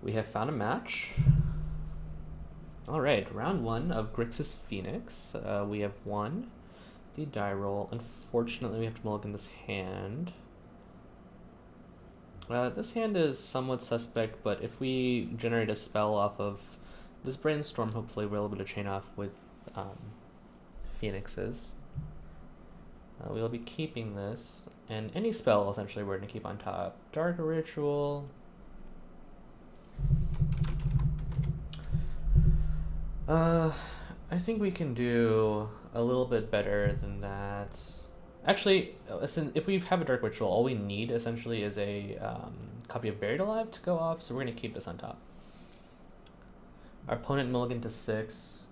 We have found a match. Alright, round one of Grixis Phoenix. We have won the die roll. Unfortunately, we have to mulligan this hand. This hand is somewhat suspect, but if we generate a spell off of this Brainstorm, hopefully we're able to chain off with Phoenixes. We'll be keeping this, and any spell essentially we're going to keep on top. Dark Ritual. I think we can do a little bit better than that. Actually, if we have a Dark Ritual, all we need essentially is a copy of Buried Alive to go off, so we're going to keep this on top. Our opponent mulligan to 6,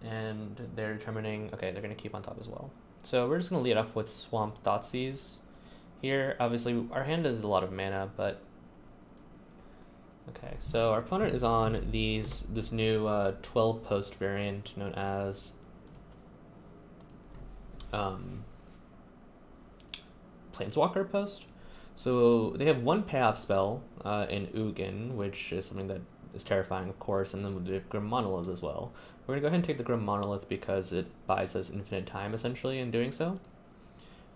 and they're determining, okay, they're going to keep on top as well. So we're just going to lead off with Swamp Thoughtseize here. Obviously, our hand has a lot of mana, but... Okay, so our opponent is on this new 12-post variant known as Planeswalker post. So they have one payoff spell in Ugin, which is something that is terrifying, of course, and then we have Grim Monolith as well. We're going to go ahead and take the Grim Monolith because it buys us infinite time, essentially, in doing so.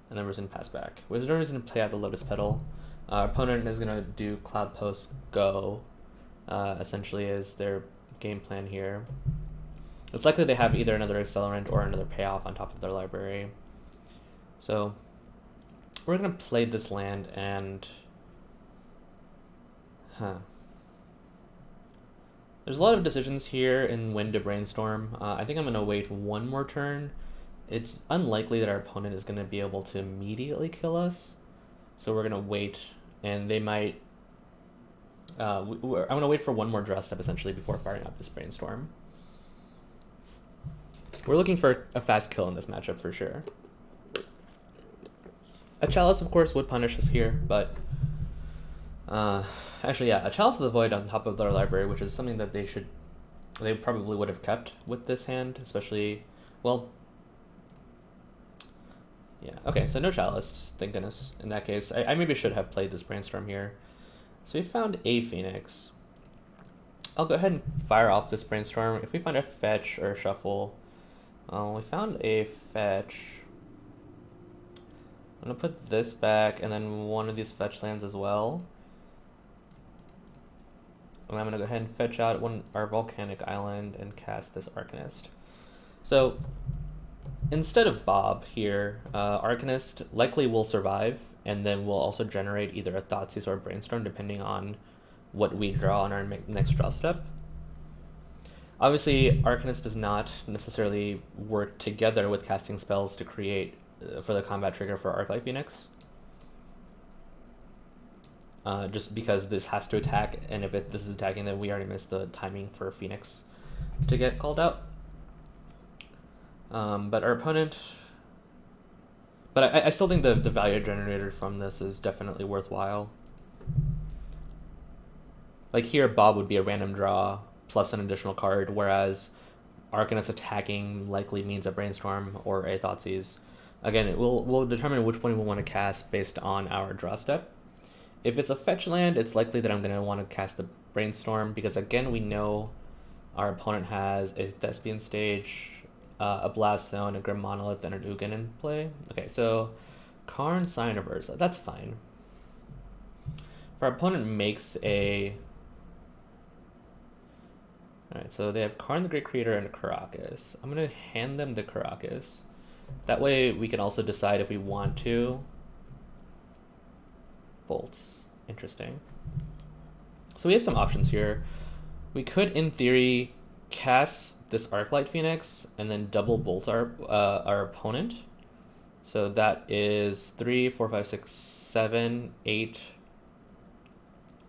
And then we're just going to pass back. There's no reason to play out the Lotus Petal. Our opponent is going to do Cloud Post Go, essentially, is their game plan here. It's likely they have either another Accelerant or another payoff on top of their library. So we're going to play this land and... There's a lot of decisions here in when to Brainstorm. I think I'm going to wait one more turn. It's unlikely that our opponent is going to be able to immediately kill us. So we're going to wait, and they might... I'm going to wait for one more draw step, essentially, before firing up this Brainstorm. We're looking for a fast kill in this matchup, for sure. A Chalice, of course, would punish us here, but... actually, yeah, a Chalice of the Void on top of their library, which is something that they probably would have kept with this hand, especially... Well... Yeah, okay, so no Chalice, thank goodness. In that case, I maybe should have played this Brainstorm here. So we found a Phoenix. I'll go ahead and fire off this Brainstorm. If we find a fetch or a shuffle, we found a fetch. I'm gonna put this back and then one of these fetch lands as well. And I'm gonna go ahead and fetch out our Volcanic Island and cast this Arcanist. So instead of Bob here, Arcanist likely will survive, and then we'll also generate either a Thoughtseize or a Brainstorm, depending on what we draw on our next draw step. Obviously, Arcanist does not necessarily work together with casting spells to create for the combat trigger for Arclight Phoenix. Just because this has to attack, and if this is attacking, then we already missed the timing for Phoenix to get called out. But our opponent... But I still think the value generator from this is definitely worthwhile. Like here, Bob would be a random draw plus an additional card, whereas Arcanist attacking likely means a Brainstorm or a Thoughtseize. Again, we'll determine which one we want to cast based on our draw step. If it's a fetch land, it's likely that I'm going to want to cast the Brainstorm, because again, we know our opponent has a Thespian Stage, a Blast Zone, a Grim Monolith, and an Ugin in play. Okay, so Karn, Sign of Urza, that's fine. If our opponent makes a... Alright, so they have Karn the Great Creator and a Karakas. I'm going to hand them the Karakas. That way we can also decide if we want to. Bolts. Interesting. So we have some options here. We could, in theory, cast this Arclight Phoenix and then double bolt our opponent. So that is 3, 4, 5, 6, 7, 8,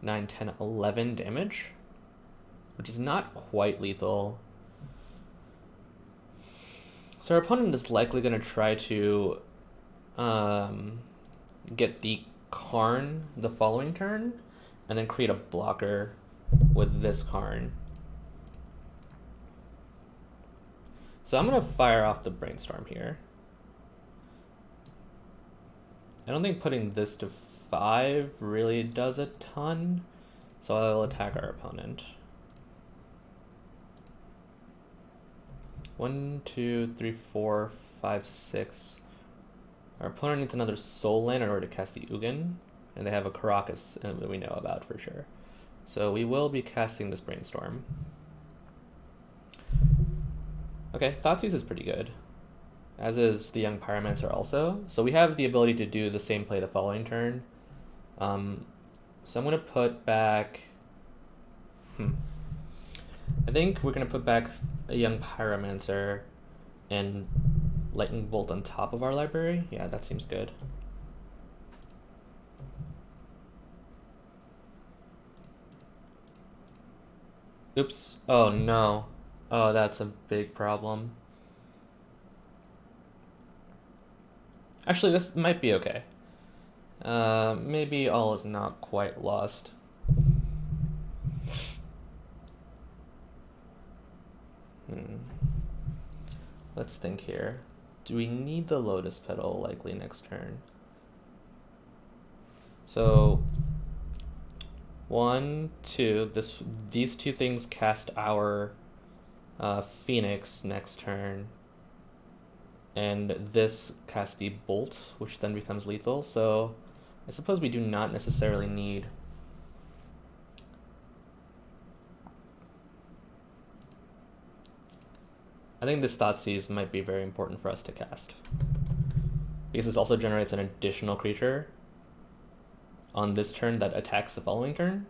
9, 10, 11 damage, which is not quite lethal. So our opponent is likely going to try to get the Karn the following turn and then create a blocker with this Karn. So I'm going to fire off the Brainstorm here. I don't think putting this to 5 really does a ton, So I'll attack our opponent. 1, 2, 3, 4, 5, 6. Our opponent needs another soul land in order to cast the Ugin, and they have a Caracas that we know about for sure. So we will be casting this Brainstorm. Okay, Thoughtseize is pretty good, as is the Young Pyromancer also. So we have the ability to do the same play the following turn. So I'm going to put back... I think we're going to put back a Young Pyromancer and Lightning Bolt on top of our library. Yeah, that seems good. Oops. Oh no. Oh, that's a big problem. Actually, this might be okay. Maybe all is not quite lost. Let's think here. Do we need the Lotus Petal likely next turn? So 1, 2. These two things cast our Phoenix next turn, and this casts the Bolt, which then becomes lethal. So I suppose we do not necessarily need I think this Thoughtseize might be very important for us to cast, because this also generates an additional creature on this turn that attacks the following turn.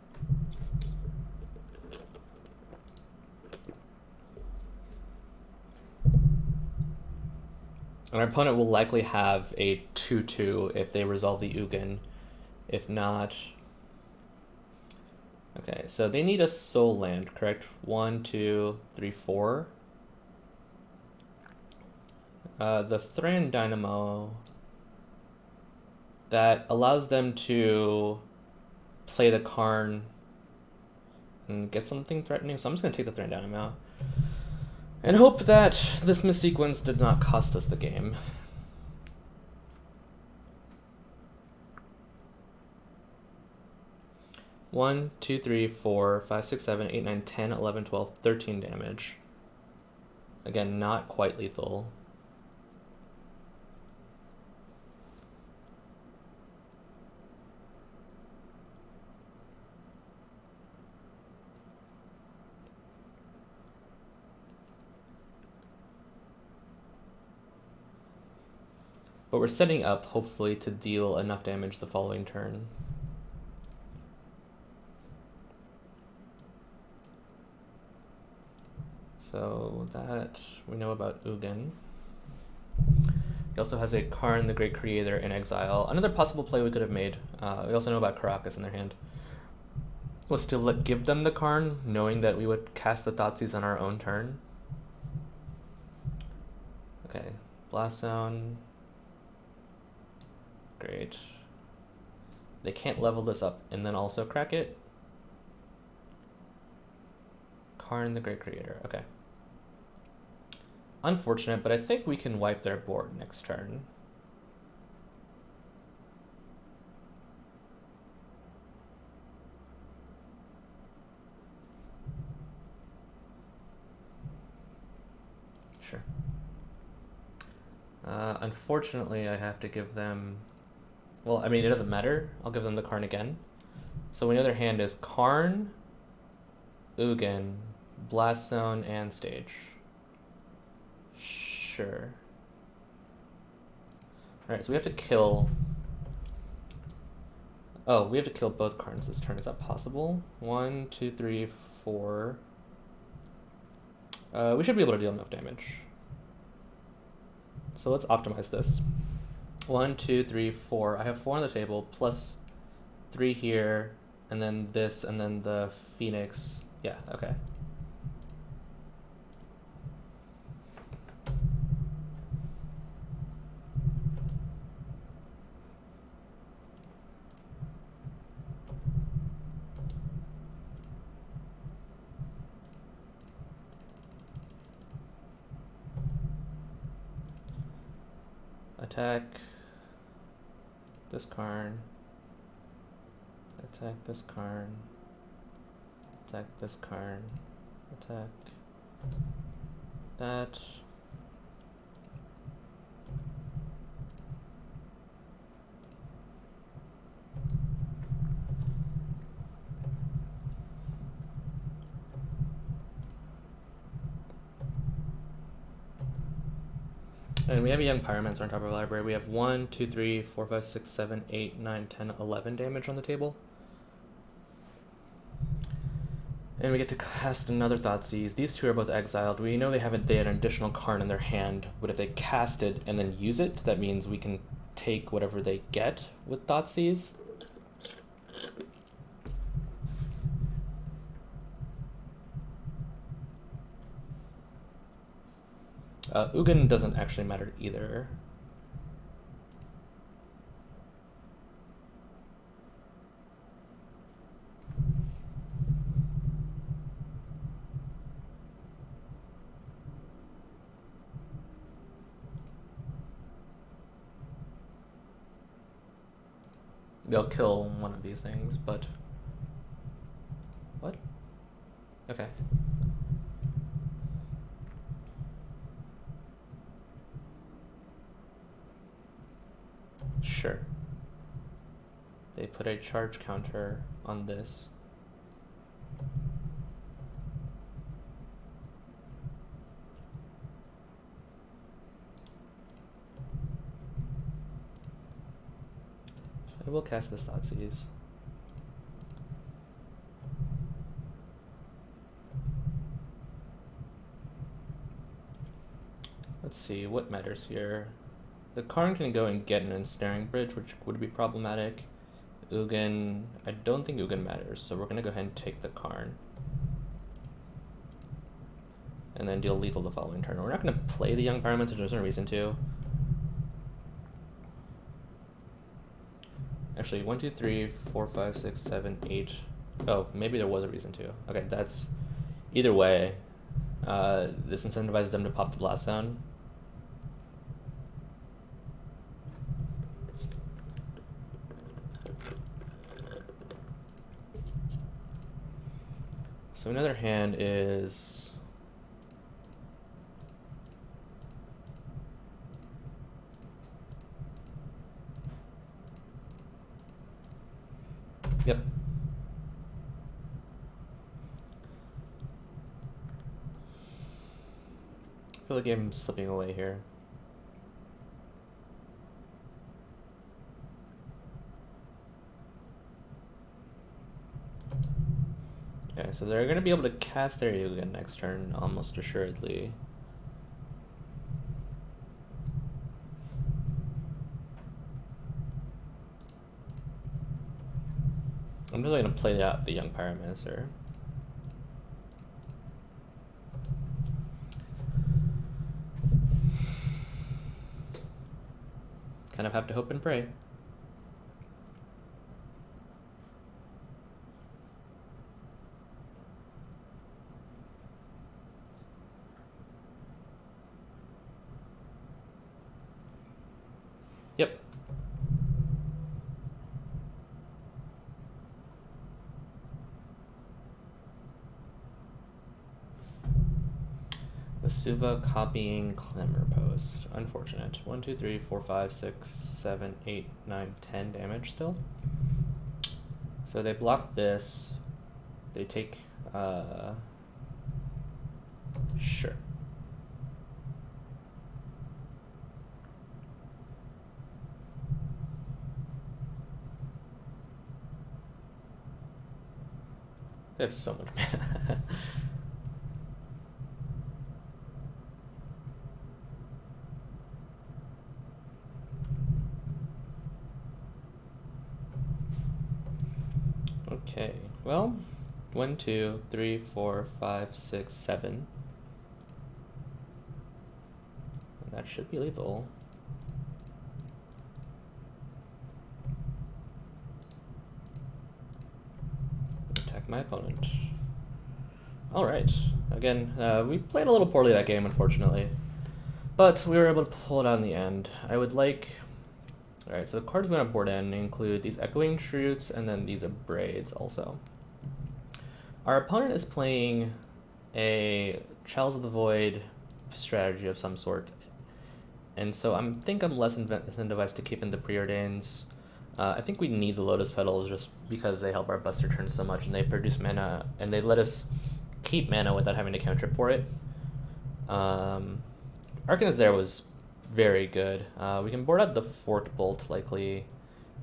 And our opponent will likely have a 2/2 if they resolve the Ugin. If not... Okay, so they need a soul land, correct? 1, 2, 3, 4. The Thran Dynamo, that allows them to play the Karn and get something threatening. So I'm just going to take the Thran Dynamo and hope that this missequence did not cost us the game. One, 2, 3, 4, 5, 6, 7, 8, 9, 10, 11, 12, 13 damage. Again, not quite lethal. But we're setting up, hopefully, to deal enough damage the following turn. So that we know about Ugin. He also has a Karn, the Great Creator, in exile. Another possible play we could have made, we also know about Caracas in their hand, was to give them the Karn, knowing that we would cast the Thoughtseize on our own turn. Okay, Blast Zone. Great. They can't level this up and then also crack it. Karn, the Great Creator. Okay. Unfortunate, but I think we can wipe their board next turn. Sure. Unfortunately, I have to give them... Well, I mean, it doesn't matter. I'll give them the Karn again. So we know their hand is Karn, Ugin, Blast Zone, and Stage. Sure. Alright, so we have to kill... Oh, we have to kill both Karns this turn. Is that possible? 1, 2, 3, 4. We should be able to deal enough damage. So let's optimize this. 1, 2, 3, 4. I have 4 on the table, plus 3 here, and then this, and then the Phoenix. Yeah, okay. Attack this Karn. Attack this Karn. Attack this card. Attack that. And we have a Young Pyromancer on top of our library. We have 1, 2, 3, 4, 5, 6, 7, 8, 9, 10, 11 damage on the table. And we get to cast another Thoughtseize. These two are both exiled. We know they had an additional card in their hand, but if they cast it and then use it, that means we can take whatever they get with Thoughtseize. Ugin doesn't actually matter either. They'll kill one of these things, but... What? Okay. Sure. They put a charge counter on this. I will cast this Thoughtseize. Let's see, what matters here? The Karn can go and get an Ensnaring Bridge, which would be problematic. Ugin, I don't think Ugin matters, so we're going to go ahead and take the Karn. And then deal lethal the following turn. We're not going to play the Young Pyromancer, there's no reason to. Actually, 1, 2, 3, 4, 5, 6, 7, 8. Oh, maybe there was a reason to. Okay, that's... Either way, this incentivizes them to pop the Blast Zone. So another hand is... Yep. I feel like I'm slipping away here. Okay, so they're going to be able to cast their Ugin next turn, almost assuredly. I'm really going to play out the Young Pyromancer. Kind of have to hope and pray. Yep. Masuva copying Clamor Post. Unfortunate. 1, 2, 3, 4, 5, 6, 7, 8, 9, 10 damage still. So they block this. They take sure. They have so much mana. Okay, well, 1, 2, 3, 4, 5, 6, 7. And that should be lethal. Attack my opponent. Alright, again, we played a little poorly that game, unfortunately. But we were able to pull it out in the end. I would like... Alright, so the cards we want to board in include these Echoing Shoots and then these Abrades also. Our opponent is playing a Chalice of the Void strategy of some sort, and so I think I'm less incentivized to keep in the Preordains. I think we need the Lotus Petals just because they help our Buster turn so much, and they produce mana, and they let us keep mana without having to counter for it. Arcanist there was very good. We can board out the Fort Bolt likely,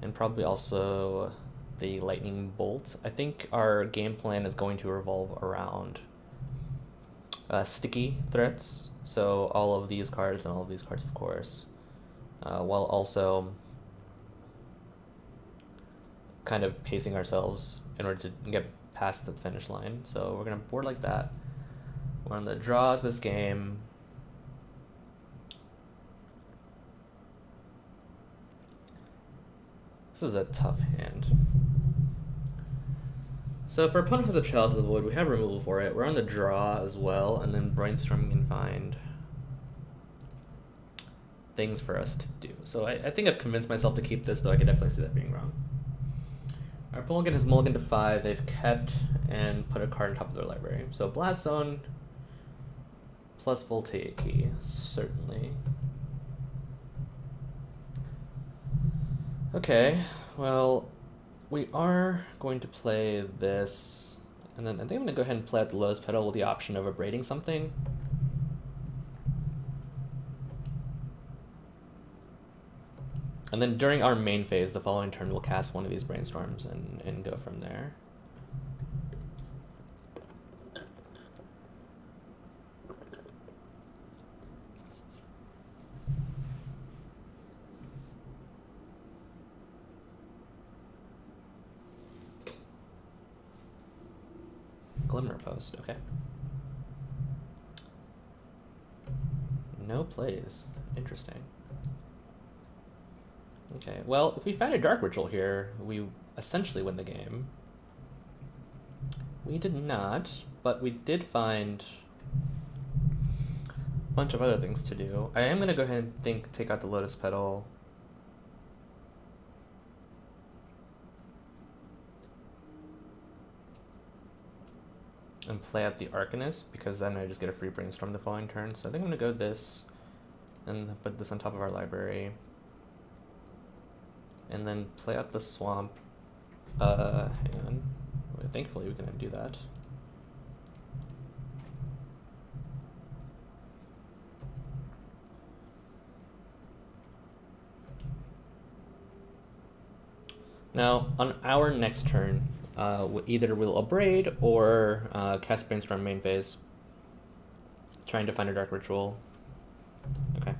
and probably also the Lightning Bolt. I think our game plan is going to revolve around sticky threats, so all of these cards and all of these cards, of course, while also kind of pacing ourselves in order to get past the finish line. So we're going to board like that. We're on the draw this game. This is a tough hand. So if our opponent has a Chalice of the Void, we have removal for it. We're on the draw as well, and then Brainstorm can find things for us to do. So I think I've convinced myself to keep this, though I can definitely see that being wrong. Our opponent has mulligan to 5. They've kept and put a card on top of their library. So Blast Zone plus Voltaic Key, certainly. Okay, well, we are going to play this, and then I think I'm going to go ahead and play out the Lotus Petal with the option of abrading something. And then during our main phase, the following turn, we'll cast one of these Brainstorms and go from there. Glimmer Post, okay. No plays. Interesting. Okay, well, if we find a Dark Ritual here, we essentially win the game. We did not, but we did find a bunch of other things to do. I am going to go ahead and take out the Lotus Petal. And play out the Arcanist, because then I just get a free Brainstorm the following turn. So I think I'm going to go this, and put this on top of our library. And then play out the Swamp. Hang on. Thankfully we can undo that. Now, on our next turn, either we'll Abrade or cast Brainstorm main phase, trying to find a Dark Ritual. Okay.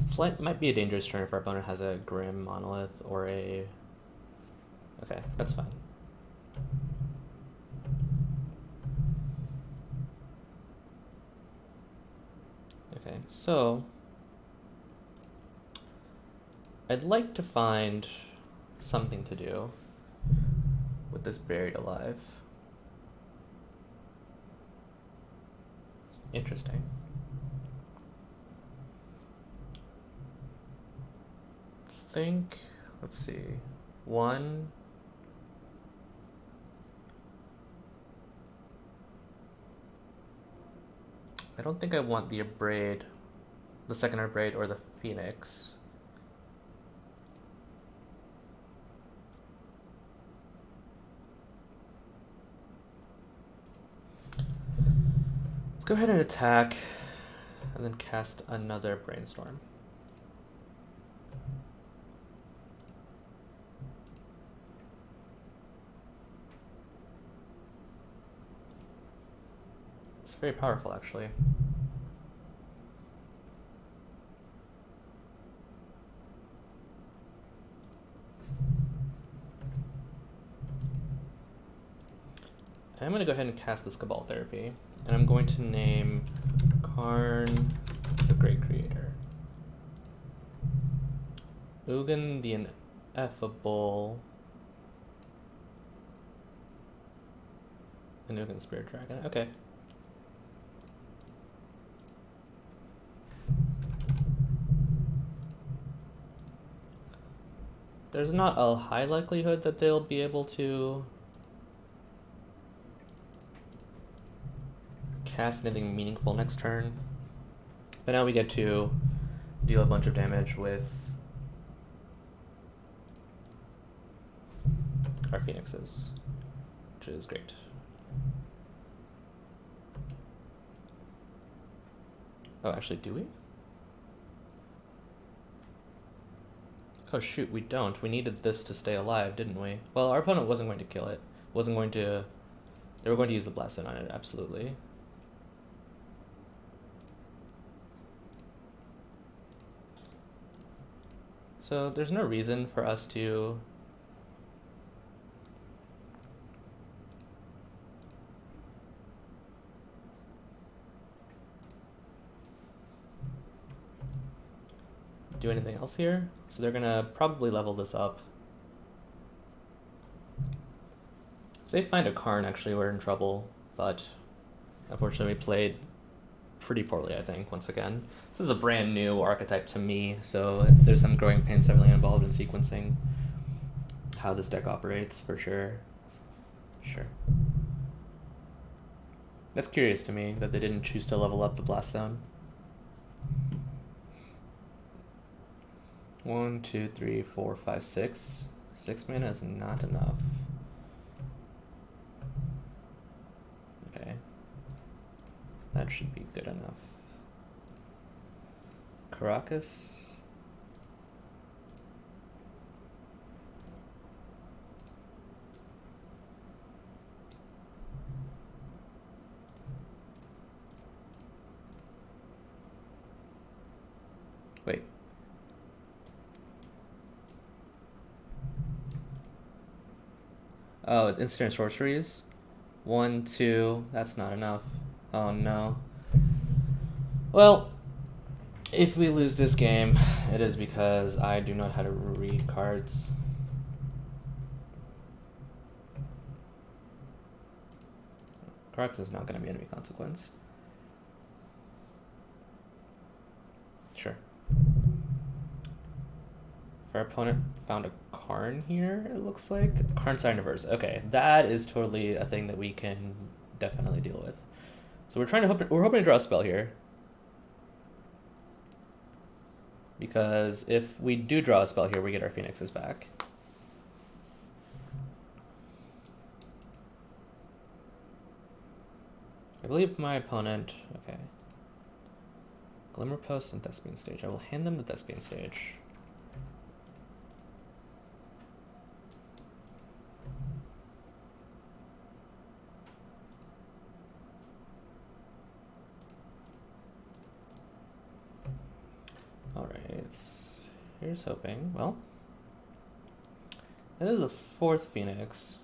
Slight might be a dangerous turn if our opponent has a Grim Monolith or a... Okay, that's fine. Okay, so I'd like to find something to do with this Buried Alive. Interesting. Think, let's see, one. I don't think I want the Abrade, the second Abrade or the Phoenix. Let's go ahead and attack and then cast another Brainstorm. It's very powerful, actually. I'm going to go ahead and cast this Cabal Therapy, and I'm going to name Karn the Great Creator. Ugin the Ineffable. And Ugin Spirit Dragon. Okay. There's not a high likelihood that they'll be able to cast anything meaningful next turn. But now we get to deal a bunch of damage with our Phoenixes, which is great. Oh, actually, do we? Oh shoot, we don't. We needed this to stay alive, didn't we? Well, our opponent wasn't going to kill it. Wasn't going to... They were going to use the Bloodstained on it, absolutely. So there's no reason for us to... do anything else here. So they're gonna probably level this up. If they find a Karn, actually, we're in trouble, but unfortunately we played pretty poorly, I think, once again. This is a brand new archetype to me, so there's some growing pains definitely involved in sequencing how this deck operates, for sure. Sure. That's curious to me that they didn't choose to level up the Blast Zone. 1, 2, 3, 4, 5, 6. 6 mana is not enough. Okay. That should be good enough. Caracas. Wait. Oh, it's instant sorceries. 1, 2, that's not enough. Oh no. Well, if we lose this game, it is because I do not know how to read cards. Crux is not going to be enemy consequence. Sure. If our opponent found a Karn here, it looks like. Karn Signiverse. Okay, that is totally a thing that we can definitely deal with. So we're hoping to draw a spell here. Because if we do draw a spell here, we get our Phoenixes back. I believe my opponent... Okay. Glimmer Post and Thespian Stage. I will hand them the Thespian Stage. Alright, here's hoping. Well, that is a 4th Phoenix.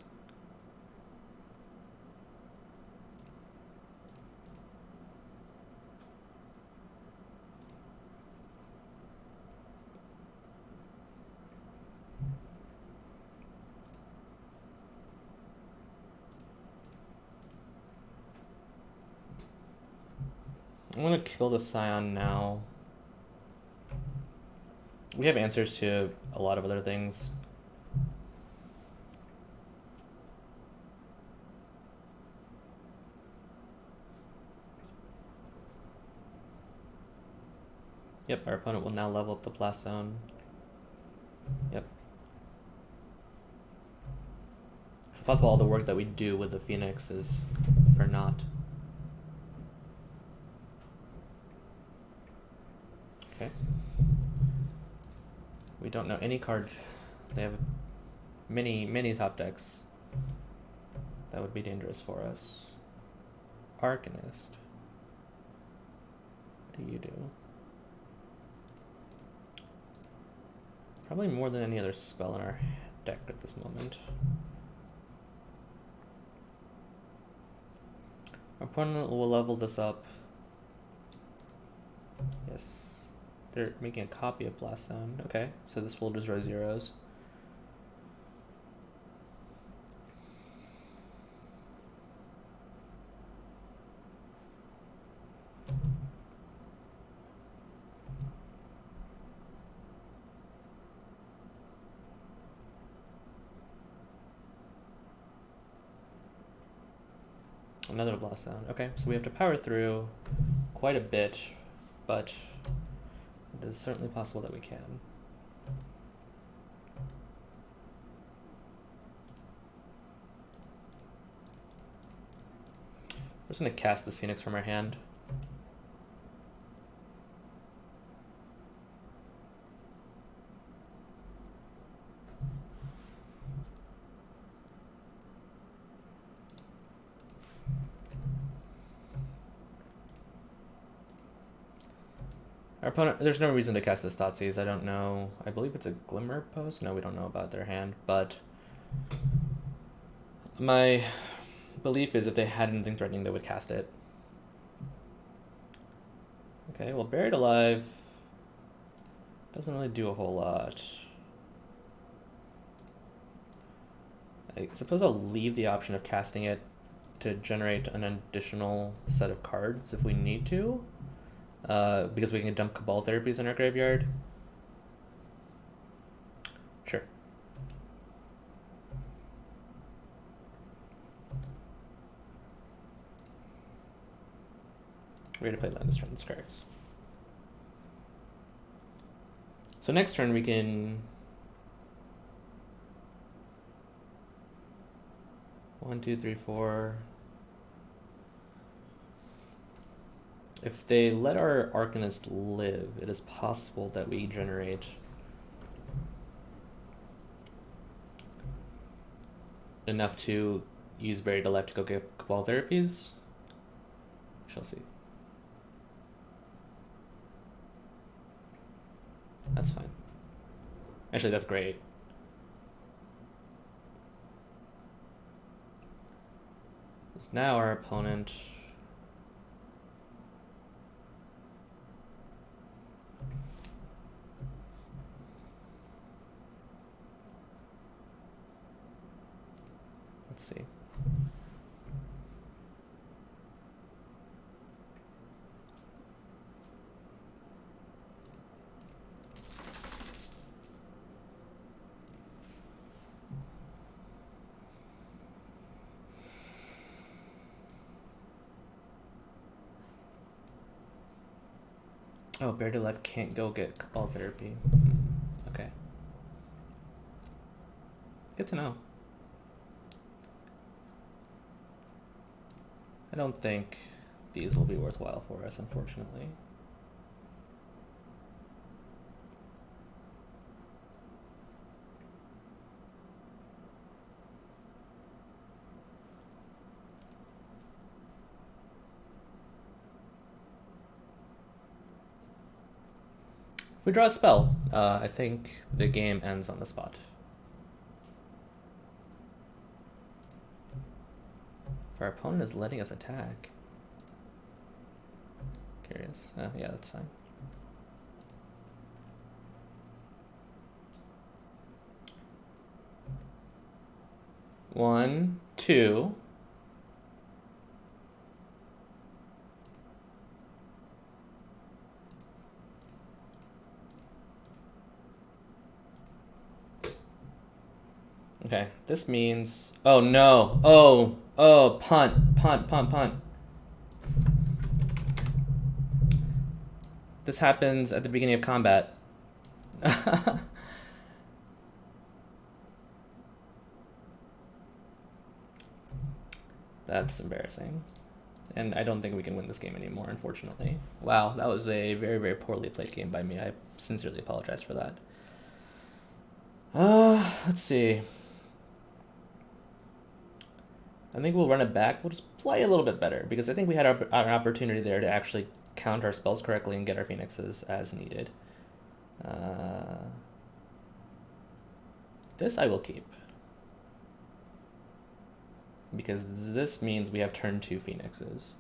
I'm gonna kill the Scion now. We have answers to a lot of other things. Yep, our opponent will now level up the Blast Zone. Yep. It's possible all the work that we do with the Phoenix is for naught. Okay. We don't know any card. They have many top decks. That would be dangerous for us. Arcanist. What do you do? Probably more than any other spell in our deck at this moment. Our opponent will level this up. Yes. They're making a copy of Blast Zone. Okay, so this will destroy zeros. Another blast zone. Okay, so we have to power through quite a bit, but it is certainly possible that we can. We're just going to cast this Phoenix from our hand. Our opponent, there's no reason to cast this Thoughtseize. I don't know. I believe it's a Glimmer Post. No, we don't know about their hand, but my belief is if they had anything threatening, they would cast it. Okay, well, Buried Alive doesn't really do a whole lot. I suppose I'll leave the option of casting it to generate an additional set of cards if we need to. Because we can dump Cabal Therapies in our graveyard. Sure. We're going to play land this turn. That's correct. So next turn we can... 1, 2, 3, 4... If they let our Arcanist live, it is possible that we generate enough to use Buried Alive to go get Cabal Therapies. We shall see. That's fine. Actually, that's great. So now our opponent... Let's see. Oh, Buried Alive can't go get Cabal Therapy. Okay. Good to know. I don't think these will be worthwhile for us, unfortunately. If we draw a spell, I think the game ends on the spot. If our opponent is letting us attack. Curious. Yeah, that's fine. One, two. Okay, this means... Oh, no. Oh, punt. This happens at the beginning of combat. That's embarrassing. And I don't think we can win this game anymore, unfortunately. Wow, that was a very, very poorly played game by me. I sincerely apologize for that. Let's see. I think we'll run it back. We'll just play a little bit better, because I think we had an opportunity there to actually count our spells correctly and get our Phoenixes as needed. This I will keep, because this means we have turn 2 Phoenixes.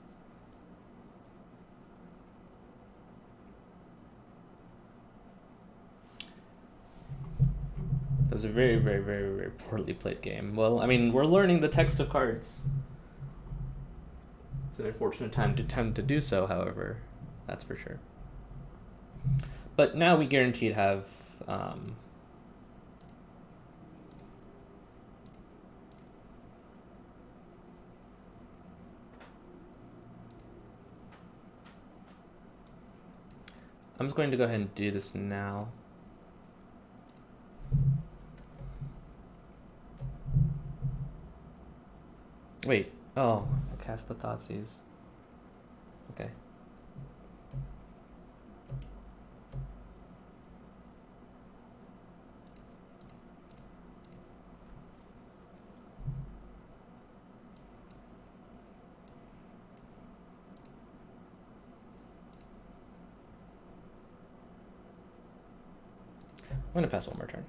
That was a very, very, very, very poorly played game. Well, I mean, we're learning the text of cards. It's an unfortunate time to do so, however, that's for sure. But now we guaranteed have I'm just going to go ahead and do this now. Wait, oh, I cast the Thoughtseize. Okay. I'm gonna pass one more turn.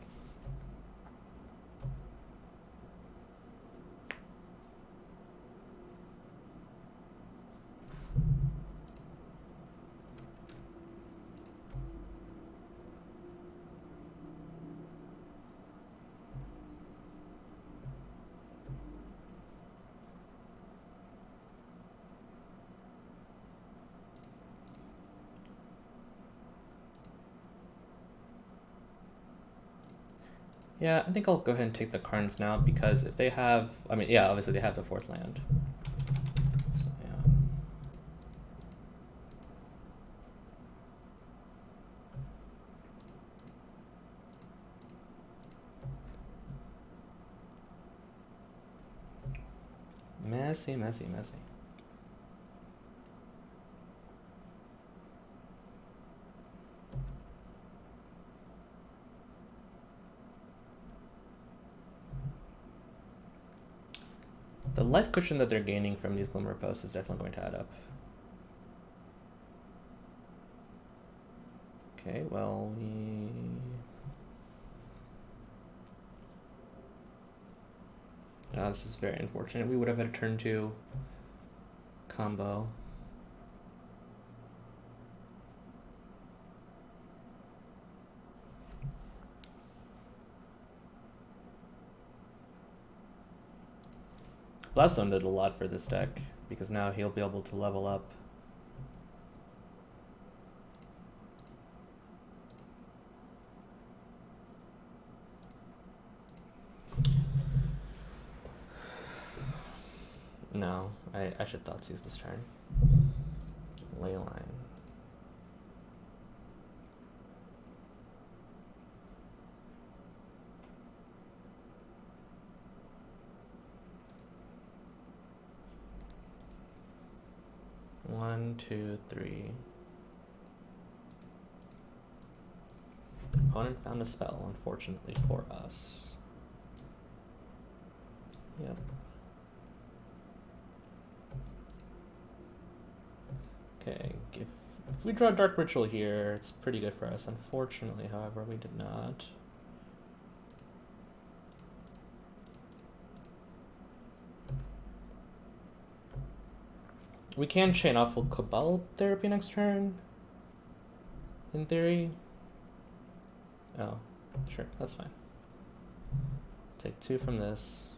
Yeah, I think I'll go ahead and take the Karns now, because if they have, I mean, yeah, obviously they have the 4th land. So, yeah. Messy, messy, messy. The life cushion that they're gaining from these Glimmer Posts is definitely going to add up. Okay, well, this is very unfortunate. We would have had a turn 2 combo. Bloodstone did a lot for this deck, because now he'll be able to level up. No, I should Thoughtseize this turn. Leyline. One, two, three. Opponent found a spell, unfortunately for us. Yep. Okay, if we draw Dark Ritual here, it's pretty good for us. Unfortunately, however, we did not. We can chain off with Cabal Therapy next turn, in theory. Oh, sure, that's fine. Take 2 from this.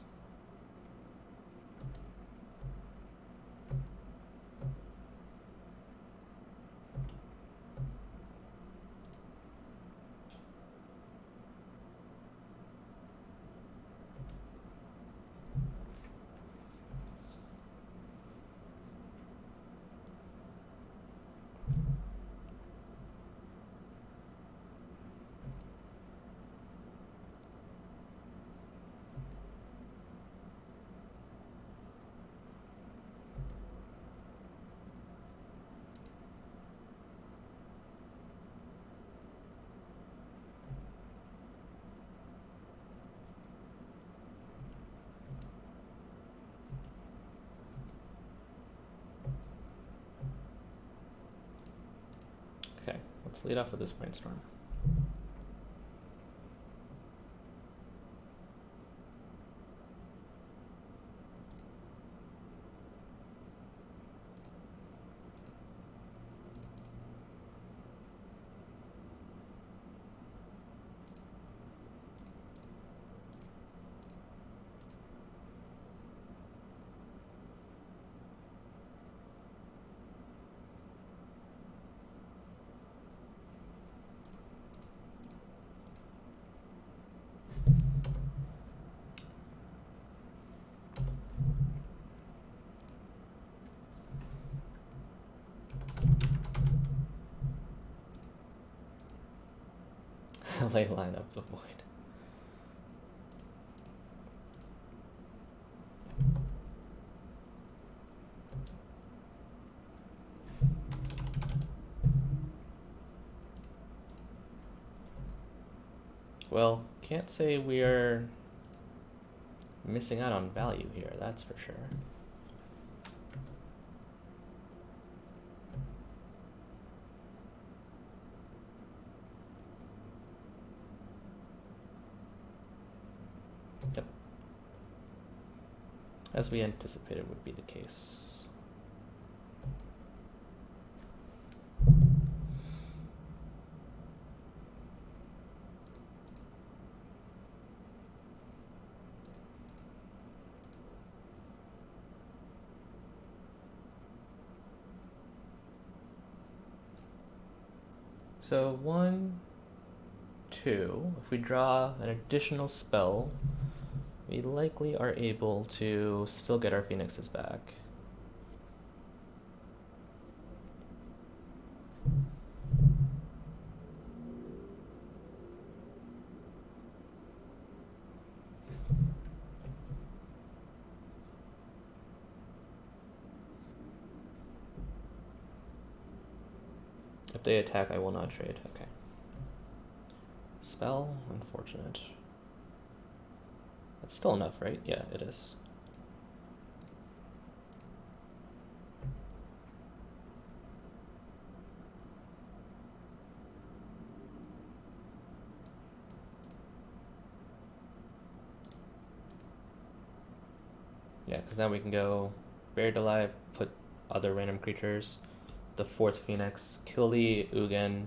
Okay, let's lead off with this Brainstorm. Leyline of the Void. Well, can't say we are missing out on value here, that's for sure. Yep. As we anticipated would be the case. So 1, 2, if we draw an additional spell, we likely are able to still get our Phoenixes back. If they attack, I will not trade. Okay. Spell, unfortunate. That's still enough, right? Yeah, it is. Yeah, because now we can go Buried Alive, put other random creatures, the 4th Phoenix, kill the Ugin.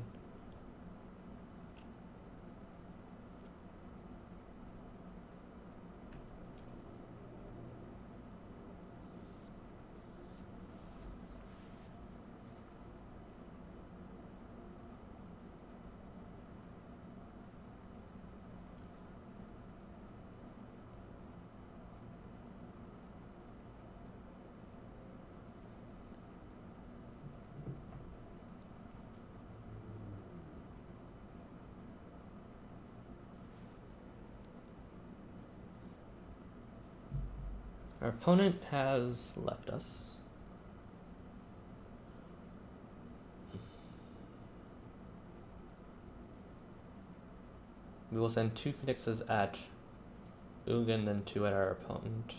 Our opponent has left us. We will send 2 Phoenixes at Ugin, then 2 at our opponent.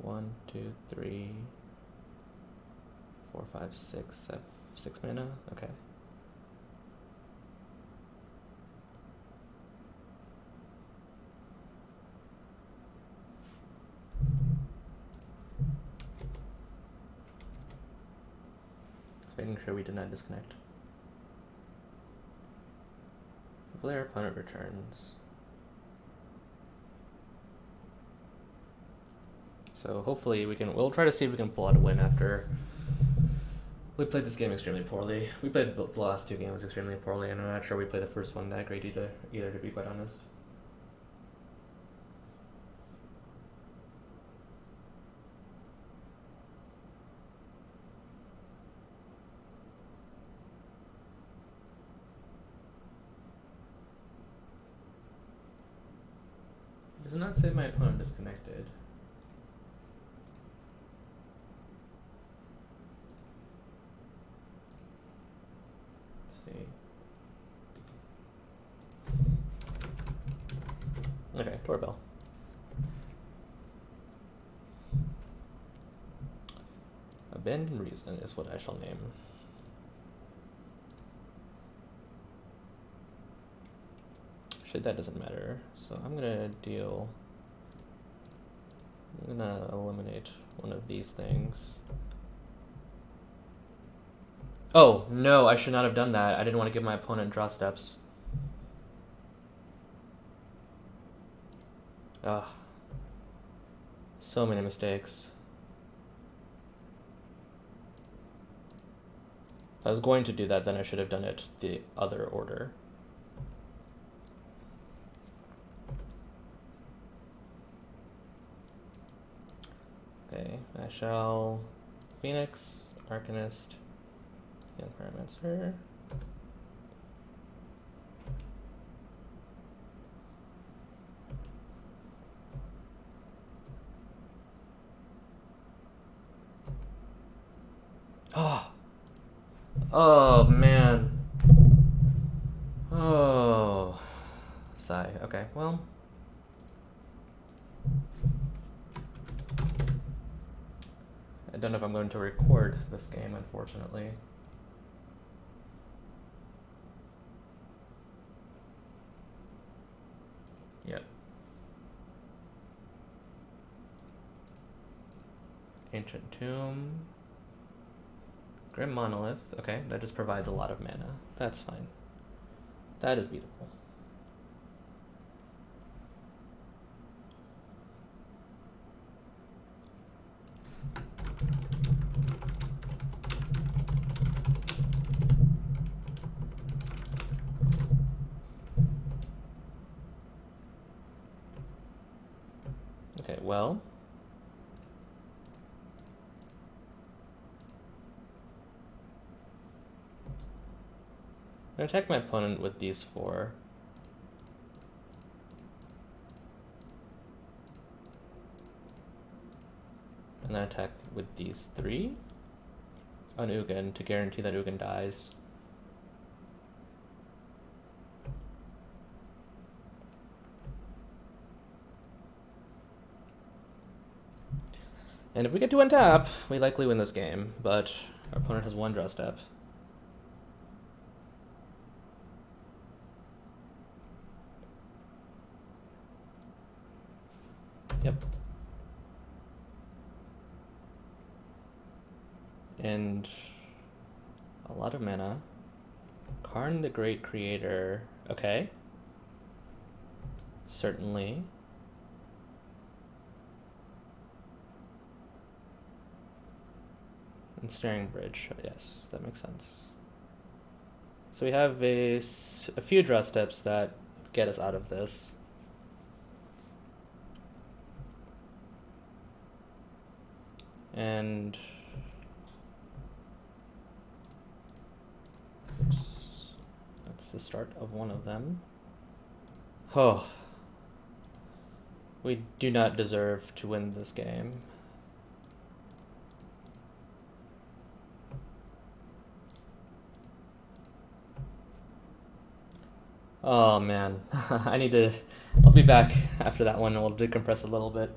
One, two, three, 4, 5, 6. I have 6 mana. Okay. Making sure we did not disconnect. Hopefully our opponent returns. So hopefully we'll try to see if we can pull out a win after we played this game extremely poorly. We played the last 2 games extremely poorly, and I'm not sure we played the first one that great either, to be quite honest. It does not say my opponent disconnected. Let's see. Okay, doorbell. Abandoned Reason is what I shall name. That doesn't matter, so I'm gonna eliminate one of these things. Oh no, I should not have done that. I didn't want to give my opponent draw steps. Ah, so many mistakes. If I was going to do that, then I should have done it the other order. Okay, I shall Phoenix, Arcanist, Young Pyromancer. Oh man. Oh. Sigh. Okay, well. I don't know if I'm going to record this game, unfortunately. Yep. Ancient Tomb. Grim Monolith. Okay, that just provides a lot of mana. That's fine. That is beatable. Okay, well. I'm gonna attack my opponent with these 4. And then attack with these 3 on Ugin to guarantee that Ugin dies. And if we get to untap, we likely win this game, but our opponent has 1 draw step. Yep. And a lot of mana. Karn the Great Creator. Okay. Certainly. And Staring Bridge. Oh, yes, that makes sense. So we have a few draw steps that get us out of this. And oops, that's the start of one of them. Oh, we do not deserve to win this game. Oh man, I need to. I'll be back after that one and we'll decompress a little bit.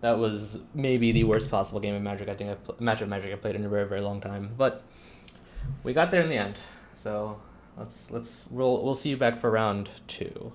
That was maybe the worst possible game of Magic I think match of Magic I've played in a very, very long time. But we got there in the end. So we'll see you back for round 2.